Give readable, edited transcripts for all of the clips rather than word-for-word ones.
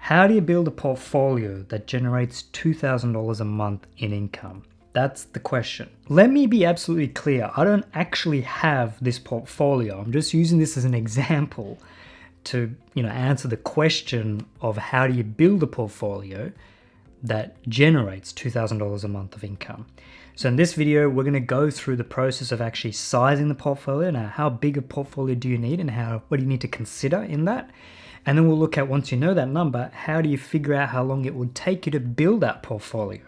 How do you build a portfolio that generates $2,000 a month in income? That's the question. Let me be absolutely clear. I don't actually have this portfolio. I'm just using this as an example to, answer the question of how do you build a portfolio that generates $2,000 a month of income. So in this video, we're going to go through the process of actually sizing the portfolio. Now, how big a portfolio do you need and what do you need to consider in that? And then we'll look at, once you know that number, how do you figure out how long it would take you to build that portfolio?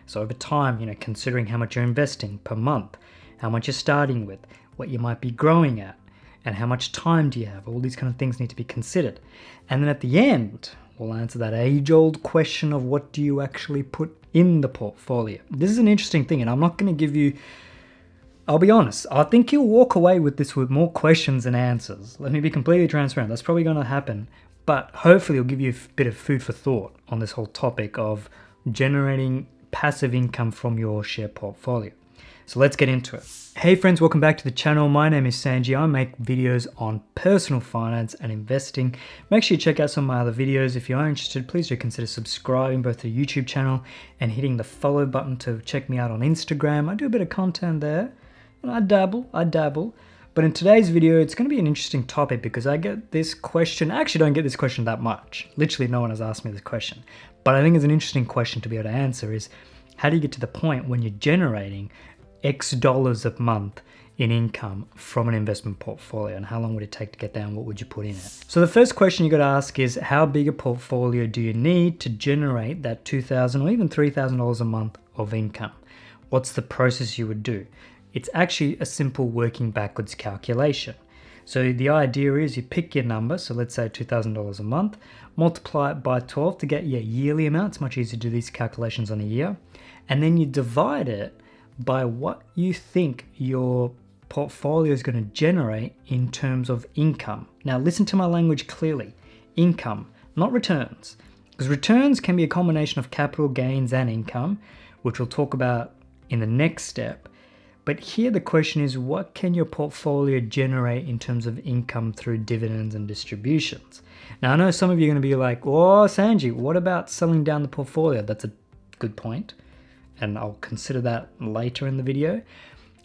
So over time, considering how much you're investing per month, how much you're starting with, what you might be growing at, and how much time do you have? All these kind of things need to be considered. And then at the end, we'll answer that age-old question of what do you actually put in the portfolio? This is an interesting thing, and I'm not going to give you, I'll be honest, I think you'll walk away with this with more questions than answers. Let me be completely transparent. That's probably going to happen, but hopefully it'll give you a bit of food for thought on this whole topic of generating passive income from your share portfolio. So let's get into it. Hey friends, welcome back to the channel. My name is Sanji. I make videos on personal finance and investing. Make sure you check out some of my other videos. If you are interested, please do consider subscribing both to the YouTube channel and hitting the follow button to check me out on Instagram. I do a bit of content there. I dabble. But in today's video, it's going to be an interesting topic because I get this question. I actually don't get this question that much. Literally no one has asked me this question. But I think it's an interesting question to be able to answer is, how do you get to the point when you're generating X dollars a month in income from an investment portfolio, and how long would it take to get there and what would you put in it? So the first question you got to ask is, how big a portfolio do you need to generate that $2,000 or even $3,000 a month of income? What's the process you would do? It's actually a simple working backwards calculation. So the idea is you pick your number, so let's say $2,000 a month, multiply it by 12 to get your yearly amount. It's much easier to do these calculations on a year. And then you divide it by what you think your portfolio is going to generate in terms of income. Now listen to my language clearly. Income, not returns. Because returns can be a combination of capital gains and income, which we'll talk about in the next step. But here the question is, what can your portfolio generate in terms of income through dividends and distributions? Now I know some of you are going to be like, oh Sanji, what about selling down the portfolio? That's a good point, and I'll consider that later in the video.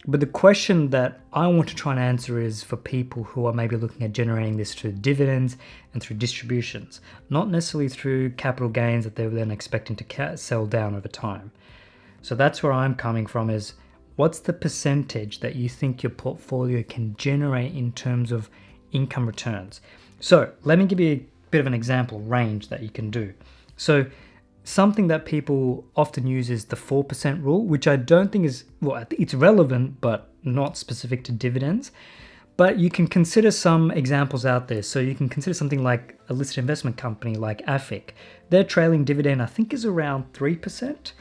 But the question that I want to try and answer is for people who are maybe looking at generating this through dividends and through distributions, not necessarily through capital gains that they were then expecting to sell down over time. So that's where I'm coming from, is what's the percentage that you think your portfolio can generate in terms of income returns? So let me give you a bit of an example range that you can do. So something that people often use is the 4% rule, which I don't think is, well, it's relevant, but not specific to dividends. But you can consider some examples out there. So you can consider something like a listed investment company like AFIC. Their trailing dividend, I think, is around 3%.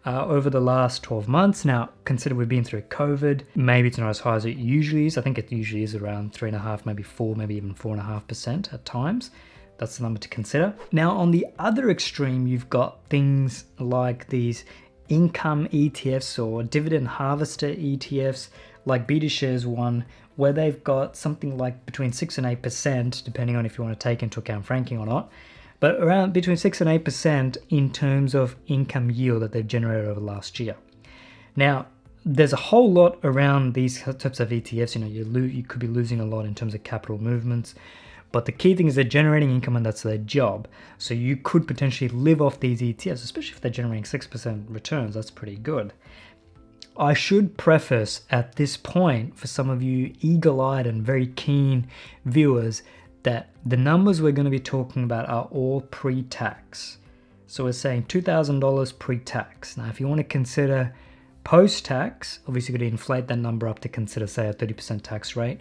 Over the last 12 months. Now, consider we've been through COVID. Maybe it's not as high as it usually is. I think it usually is around 3.5%, maybe 4%, maybe even 4.5% at times. That's the number to consider. Now, on the other extreme, you've got things like these income ETFs or dividend harvester ETFs, like BetaShares one, where they've got something like between 6 and 8%, depending on if you want to take into account franking or not. But around between 6 and 8% in terms of income yield that they've generated over the last year. Now, there's a whole lot around these types of ETFs. You could be losing a lot in terms of capital movements. But the key thing is they're generating income, and that's their job. So you could potentially live off these ETFs, especially if they're generating 6% returns. That's pretty good. I should preface at this point, for some of you eagle-eyed and very keen viewers, that the numbers we're going to be talking about are all pre-tax. So we're saying $2,000 pre-tax. Now, if you want to consider post-tax, obviously you're going to inflate that number up to consider, say, a 30% tax rate.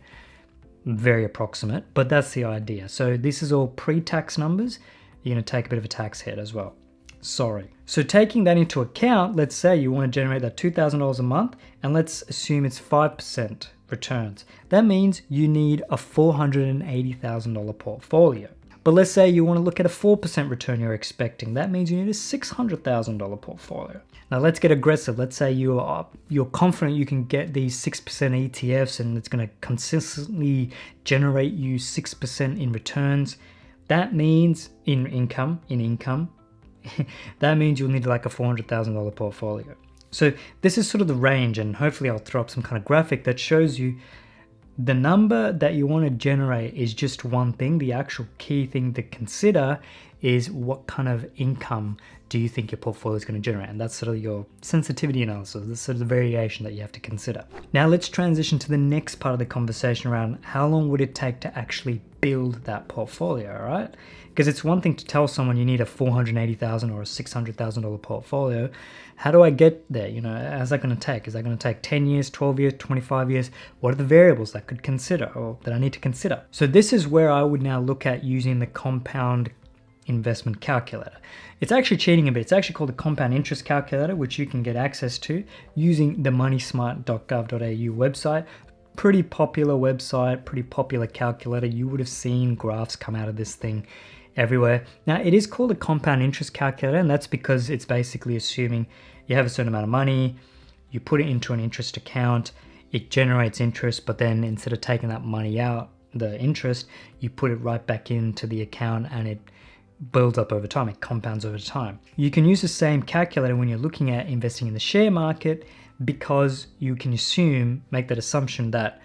Very approximate, but that's the idea. So this is all pre-tax numbers. You're going to take a bit of a tax hit as well. Sorry. So taking that into account, let's say you want to generate that $2,000 a month, and let's assume it's 5% returns. That means you need a $480,000 portfolio. But let's say you want to look at a 4% return you're expecting. That means you need a $600,000 portfolio. Now let's get aggressive. Let's say you're confident you can get these 6% ETFs and it's going to consistently generate you 6% in returns. That means in income, that means you'll need like a $400,000 portfolio. So this is sort of the range, and hopefully I'll throw up some kind of graphic that shows you the number that you want to generate is just one thing. The actual key thing to consider is what kind of income do you think your portfolio is going to generate? And that's sort of your sensitivity analysis. That's sort of the variation that you have to consider. Now let's transition to the next part of the conversation around how long would it take to actually build that portfolio, right? Because it's one thing to tell someone you need a $480,000 or a $600,000 portfolio. How do I get there? How's that going to take? Is that going to take 10 years, 12 years, 25 years? What are the variables that could consider or that I need to consider? So this is where I would now look at using the compound investment calculator. It's actually cheating a bit. It's actually called the compound interest calculator, which you can get access to using the moneysmart.gov.au website. Pretty popular website, pretty popular calculator. You would have seen graphs come out of this thing everywhere. Now, it is called a compound interest calculator, and that's because it's basically assuming you have a certain amount of money, you put it into an interest account, it generates interest, but then instead of taking that money out, the interest, you put it right back into the account and it builds up over time, it compounds over time. You can use the same calculator when you're looking at investing in the share market, because you can make that assumption that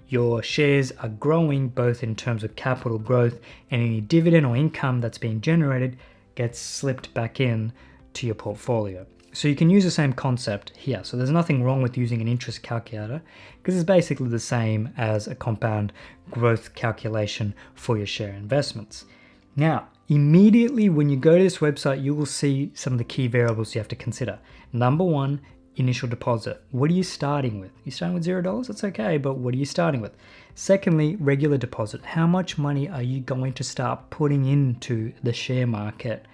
your shares are growing both in terms of capital growth, and any dividend or income that's being generated gets slipped back in to your portfolio. So you can use the same concept here. So there's nothing wrong with using an interest calculator, because it's basically the same as a compound growth calculation for your share investments. Now, immediately when you go to this website, you will see some of the key variables you have to consider. Number one, initial deposit. What are you starting with? You're starting with $0? That's okay, but what are you starting with? Secondly, regular deposit. How much money are you going to start putting into the share market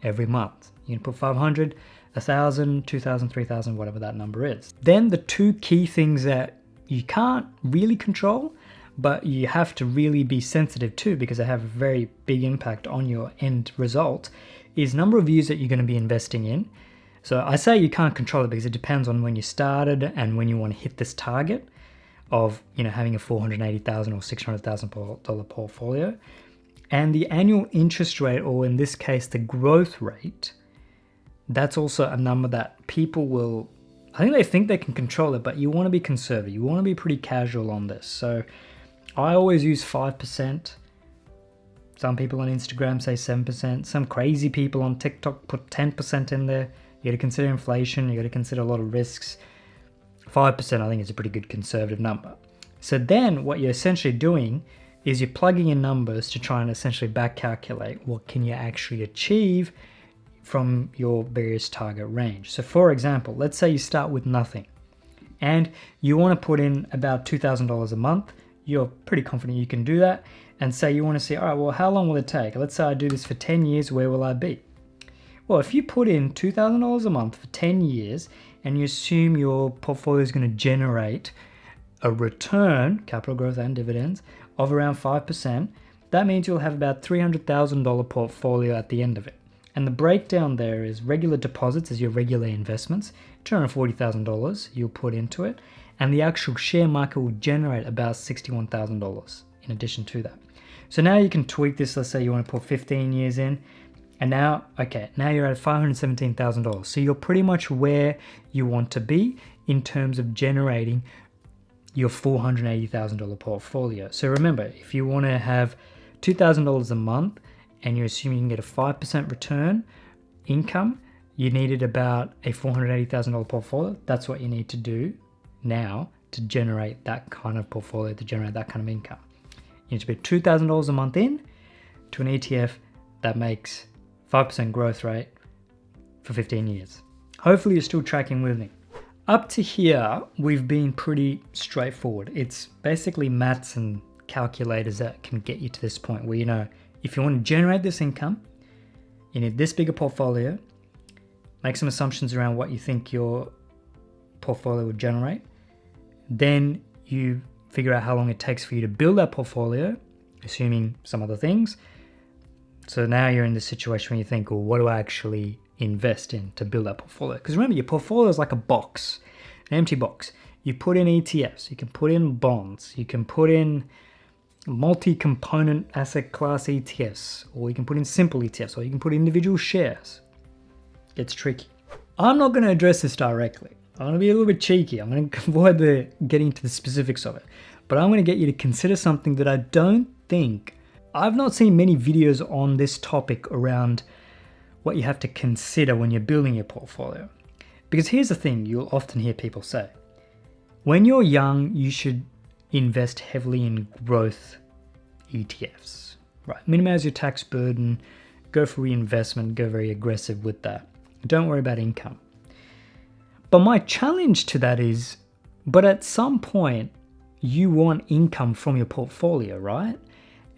every month? You can put 500, 1,000, 2,000, 3,000, whatever that number is. Then the two key things that you can't really control, but you have to really be sensitive to because they have a very big impact on your end result, is number of years that you're going to be investing in. So I say you can't control it because it depends on when you started and when you want to hit this target of having a $480,000 or $600,000 portfolio. And the annual interest rate, or in this case the growth rate, that's also a number that people will, I think they can control it, but you want to be conservative. You want to be pretty casual on this. So I always use 5%. Some people on Instagram say 7%. Some crazy people on TikTok put 10% in there. You got to consider inflation. You got to consider a lot of risks. 5% I think is a pretty good conservative number. So then what you're essentially doing is you're plugging in numbers to try and essentially back calculate what can you actually achieve from your various target range. So for example, let's say you start with nothing and you want to put in about $2,000 a month. You're pretty confident you can do that, and say you want to see, all right, well, how long will it take? Let's say I do this for 10 years, where will I be? Well, if you put in $2,000 a month for 10 years and you assume your portfolio is going to generate a return, capital growth and dividends, of around 5%, that means you'll have about $300,000 portfolio at the end of it. And the breakdown there is regular deposits as your regular investments, $240,000 you'll put into it, and the actual share market will generate about $61,000 in addition to that. So now you can tweak this. Let's say you want to put 15 years in, and now you're at $517,000. So you're pretty much where you want to be in terms of generating your $480,000 portfolio. So remember, if you want to have $2,000 a month and you're assuming you can get a 5% return income, you needed about a $480,000 portfolio. That's what you need to do now to generate that kind of portfolio, to generate that kind of income. You need to put $2,000 a month in to an ETF that makes 5% growth rate for 15 years. Hopefully you're still tracking with me. Up to here, we've been pretty straightforward. It's basically maths and calculators that can get you to this point where, if you want to generate this income, you need this bigger portfolio, make some assumptions around what you think your portfolio would generate. Then you figure out how long it takes for you to build that portfolio, assuming some other things. So now you're in this situation where you think, well, what do I actually invest in to build that portfolio? Because remember, your portfolio is like a box, an empty box. You put in ETFs, you can put in bonds, you can put in multi-component asset class ETFs, or you can put in simple ETFs, or you can put individual shares. It's tricky. I'm not going to address this directly. I'm going to be a little bit cheeky. I'm going to avoid getting into the specifics of it. But I'm going to get you to consider something that I don't think... I've not seen many videos on this topic around what you have to consider when you're building your portfolio. Because here's the thing you'll often hear people say. When you're young, you should invest heavily in growth ETFs. Right? Minimize your tax burden, go for reinvestment, go very aggressive with that. Don't worry about income. But my challenge to that is, but at some point, you want income from your portfolio, right?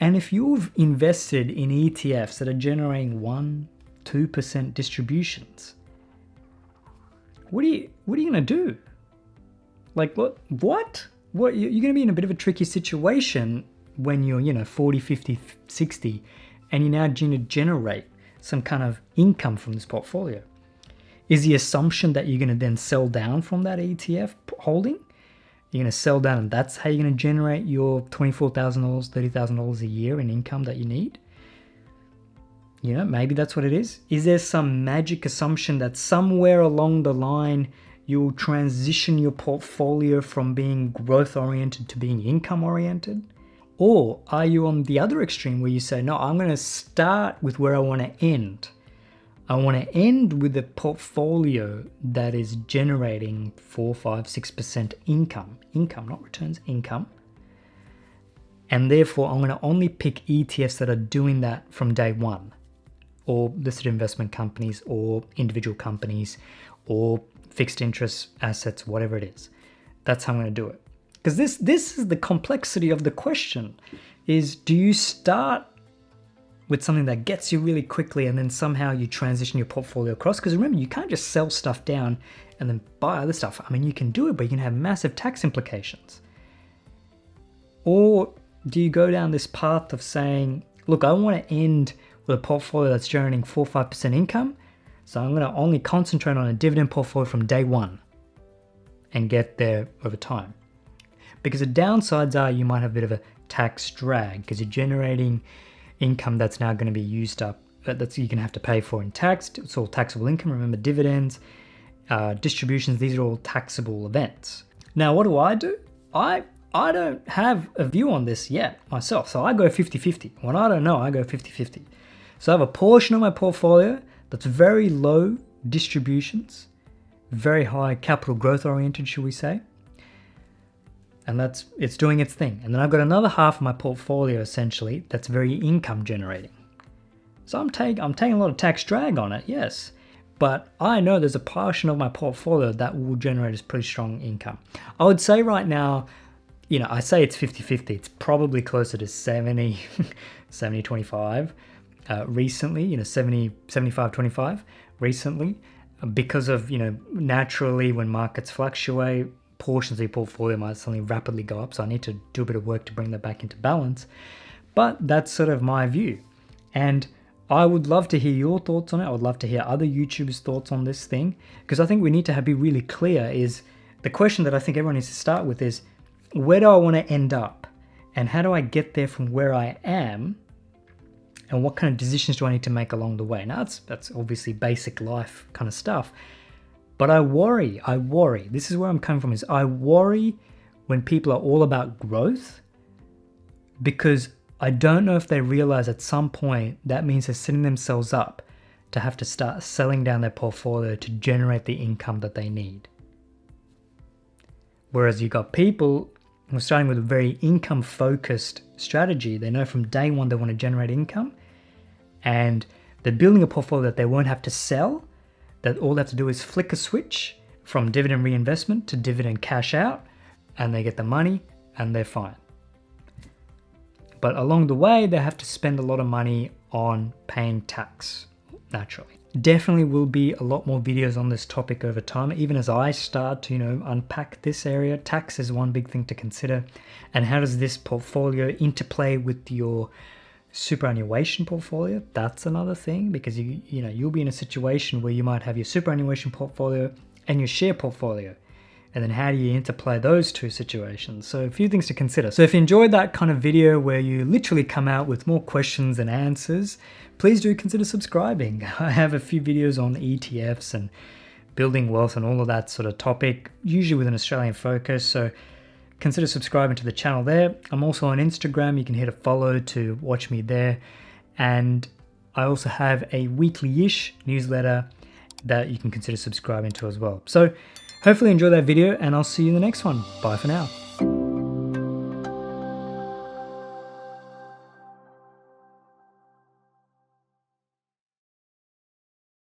And if you've invested in ETFs that are generating 1-2% distributions, what are you going to do? Like, what? You're going to be in a bit of a tricky situation when you're, 40, 50, 60, and you're now going to generate some kind of income from this portfolio. Is the assumption that you're going to then sell down from that ETF holding? You're going to sell down and that's how you're going to generate your $24,000, $30,000 a year in income that you need? Maybe that's what it is. Is there some magic assumption that somewhere along the line you'll transition your portfolio from being growth-oriented to being income-oriented? Or are you on the other extreme where you say, no, I'm going to start with where I want to end. I want to end with a portfolio that is generating 4, 5, 6% income, not returns, income. And therefore, I'm going to only pick ETFs that are doing that from day one, or listed investment companies, or individual companies, or fixed interest assets, whatever it is. That's how I'm going to do it. Because this is the complexity of the question, is do you start with something that gets you really quickly and then somehow you transition your portfolio across? Because remember, you can't just sell stuff down and then buy other stuff. I mean, you can do it, but you can have massive tax implications. Or do you go down this path of saying, look, I want to end with a portfolio that's generating 4 or 5% income, so I'm going to only concentrate on a dividend portfolio from day one and get there over time. Because the downsides are you might have a bit of a tax drag because you're generating income that's now going to be used up, that's you're going to have to pay for in tax. It's all taxable income. Remember, dividends, distributions, these are all taxable events. Now, what do? I don't have a view on this yet myself, so I go 50-50. When I don't know, I go 50-50. So I have a portion of my portfolio that's very low distributions, very high capital growth oriented, should we say. And it's doing its thing. And then I've got another half of my portfolio essentially that's very income generating. So I'm taking a lot of tax drag on it, yes. But I know there's a portion of my portfolio that will generate a pretty strong income. I would say right now, I say it's 50-50. It's probably closer to 70-25 recently, 75-25 recently. Because of, naturally when markets fluctuate, portions of your portfolio might suddenly rapidly go up, so I need to do a bit of work to bring that back into balance. But that's sort of my view. And I would love to hear your thoughts on it. I would love to hear other YouTubers' thoughts on this thing, because I think we need to be really clear is the question that I think everyone needs to start with is, where do I want to end up? And how do I get there from where I am? And what kind of decisions do I need to make along the way? Now, that's obviously basic life kind of stuff. But I worry, this is where I'm coming from, is I worry when people are all about growth, because I don't know if they realize at some point that means they're setting themselves up to have to start selling down their portfolio to generate the income that they need. Whereas you've got people who are starting with a very income-focused strategy. They know from day one they want to generate income, and they're building a portfolio that they won't have to sell, that all they have to do is flick a switch from dividend reinvestment to dividend cash out, and they get the money and they're fine. But along the way, they have to spend a lot of money on paying tax, naturally. Definitely will be a lot more videos on this topic over time, even as I start to, unpack this area. Tax is one big thing to consider. And how does this portfolio interplay with your superannuation portfolio? That's another thing, because you'll be in a situation where you might have your superannuation portfolio and your share portfolio. And then how do you interplay those two situations? So a few things to consider. So if you enjoyed that kind of video where you literally come out with more questions than answers, please do consider subscribing. I have a few videos on ETFs and building wealth and all of that sort of topic, usually with an Australian focus. So consider subscribing to the channel there. I'm also on Instagram. You can hit a follow to watch me there. And I also have a weekly-ish newsletter that you can consider subscribing to as well. So hopefully enjoy that video, and I'll see you in the next one. Bye for now.